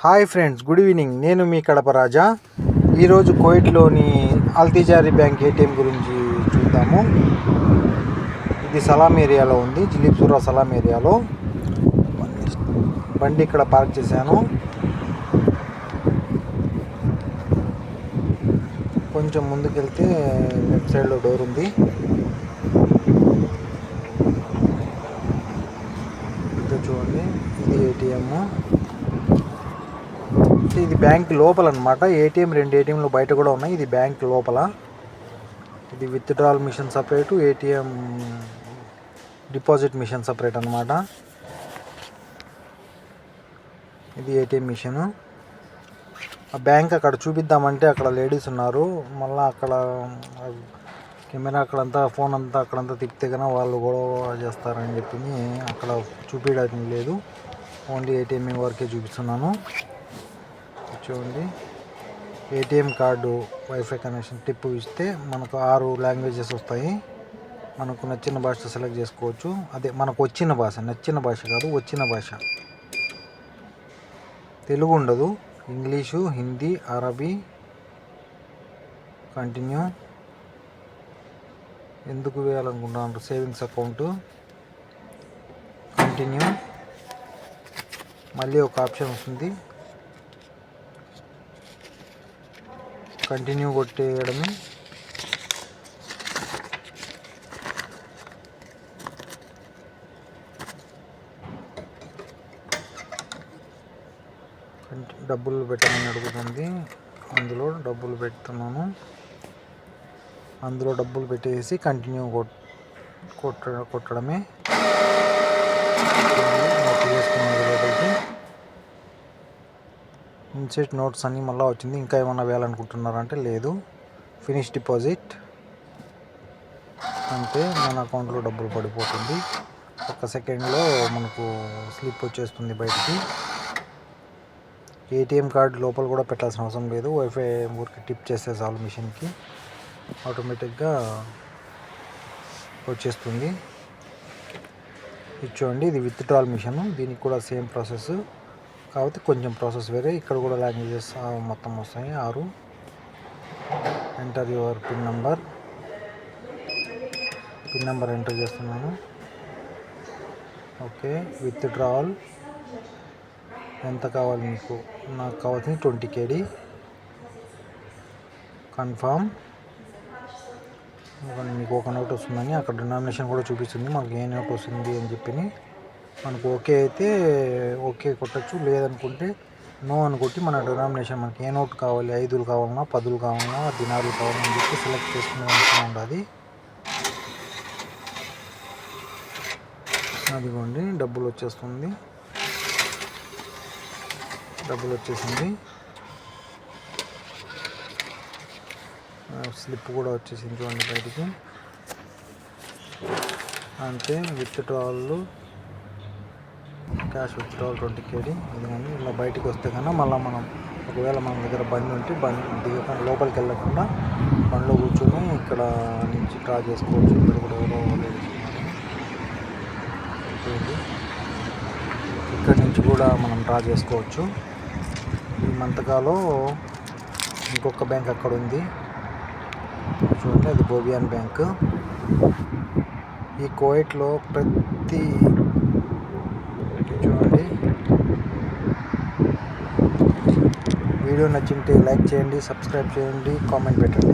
Hi friends, good evening. నేను మీ కడప రాజా. ఈరోజు కువైట్లోని అల్తిజారీ bank ATM గురించి చూద్దాము. ఇది సలాం ఏరియాలో ఉంది, జిలీప్సూరా సలాం ఏరియాలో. బండి ఇక్కడ పార్క్ చేశాను. కొంచెం ముందుకెళ్తే లెఫ్ట్ సైడ్లో డోర్ ఉంది. చూడండి, ఇది ఏటీఎం. ఇది బ్యాంక్ లోపల అనమాట. ఏటీఎం, 2 ఏటీఎంలు బయట కూడా ఉన్నాయి. ఇది బ్యాంక్ లోపల. ఇది withdrawal machine separate, ATM deposit machine separate అనమాట. ఇది ఏటీఎం మిషన్. ఆ బ్యాంక్ అక్కడ చూపిద్దామంటే అక్కడ లేడీస్ ఉన్నారు. మళ్ళీ అక్కడ కెమెరా అక్కడంతా, ఫోన్ అంతా అక్కడంతా తిప్పితే కన్నా వాళ్ళు గొడవ చేస్తారని చెప్పి అక్కడ చూపించడానికి లేదు. ఓన్లీ ఏటీఎం వరకే చూపిస్తున్నాను. చూడండి, ATM card wifi connection tip ఇస్తే మనకు 6 లాంగ్వేజెస్ వస్తాయి. మనకు నచ్చిన భాష సెలెక్ట్ చేసుకోవచ్చు. అదే మనకు వచ్చిన భాష, నచ్చిన భాష కాదు, వచ్చిన భాష. తెలుగు ఉండదు, ఇంగ్లీషు, హిందీ, అరబీ. కంటిన్యూ. ఎందుకు వేయాలనుకుంటున్నారు? Savings account. కంటిన్యూ. మళ్ళీ ఒక ఆప్షన్ వస్తుంది, కంటిన్యూ కొట్టేయడమే. డబ్బులు పెట్టమని అడుగుతుంది. అందులో డబ్బులు పెడుతున్నాను. అందులో డబ్బులు పెట్టేసి కంటిన్యూ కొట్టడమే. ఇన్సెట్ నోట్స్ అని మళ్ళీ వచ్చింది. ఇంకా ఏమన్నా వేయాలనుకుంటున్నారంటే లేదు. ఫినిష్ డిపాజిట్ అంటే మన అకౌంట్లో డబ్బులు పడిపోతుంది. 1 సెకండ్లో మనకు స్లిప్ వచ్చేస్తుంది బయటికి. ఏటీఎం కార్డు లోపల కూడా పెట్టాల్సిన అవసరం లేదు. వైఫై ఊరికి టిప్ చేస్తే చాలు, మిషన్కి ఆటోమేటిక్గా వచ్చేస్తుంది. ఇది చూడండి, ఇది విత్డ్రాల్ మిషన్. దీనికి కూడా సేమ్ ప్రాసెస్, కాకపోతే కొంచెం ప్రాసెస్ వేరే. ఇక్కడ కూడా లాంగ్వేజెస్ మొత్తం వస్తాయి 6. Enter your pin number. Pin number enter చేస్తున్నాను. ఓకే. విత్డ్రాల్ ఎంత కావాలి మీకు? నాకు కావాల్సింది 20 KD. కన్ఫర్మ్. మీకు ఒక నోట్ వస్తుందని అక్కడ డినామినేషన్ కూడా చూపిస్తుంది, మనకు ఏ నోట్ వస్తుంది అని చెప్పి. మనకు ఓకే అయితే ఓకే కొట్టచ్చు, లేదనుకుంటే నో అనుకుంటే మన డినామినేషన్ మనకి ఏ నోట్ కావాలి, 5 కావాలన్నా, 10 కావాలన్నా, దినాలు కావాలని చెప్పి సెలెక్ట్ చేసుకునే ఉండాలి. అదిగోండి, డబ్బులు వచ్చేస్తుంది. డబ్బులు వచ్చేసింది. స్లిప్ కూడా వచ్చేసింది చూడండి బయటికి. అంటే విత్డ్రాల్, క్యాష్ విత్డ్రాల్ 20 KD. ఇదిగోండి, ఇలా బయటికి వస్తే కన్నా మళ్ళీ మనం ఒకవేళ మన దగ్గర బండి ఉంటే బండి దిగకుండా లోపలికి వెళ్ళకుండా బండిలో కూర్చొని ఇక్కడ నుంచి డ్రా చేసుకోవచ్చు. ఇక్కడ కూడా ఎవరో ఇక్కడ నుంచి కూడా మనం డ్రా చేసుకోవచ్చు. ఈ మంతకాలో ఇంకొక బ్యాంక్ అక్కడ ఉంది చూడండి, అది బోబియాన్ బ్యాంక్. ఈ కువైట్లో ప్రతి చూడండి, వీడియో నచ్చింటే లైక్ చేయండి, సబ్స్క్రైబ్ చేయండి, కామెంట్ పెట్టండి.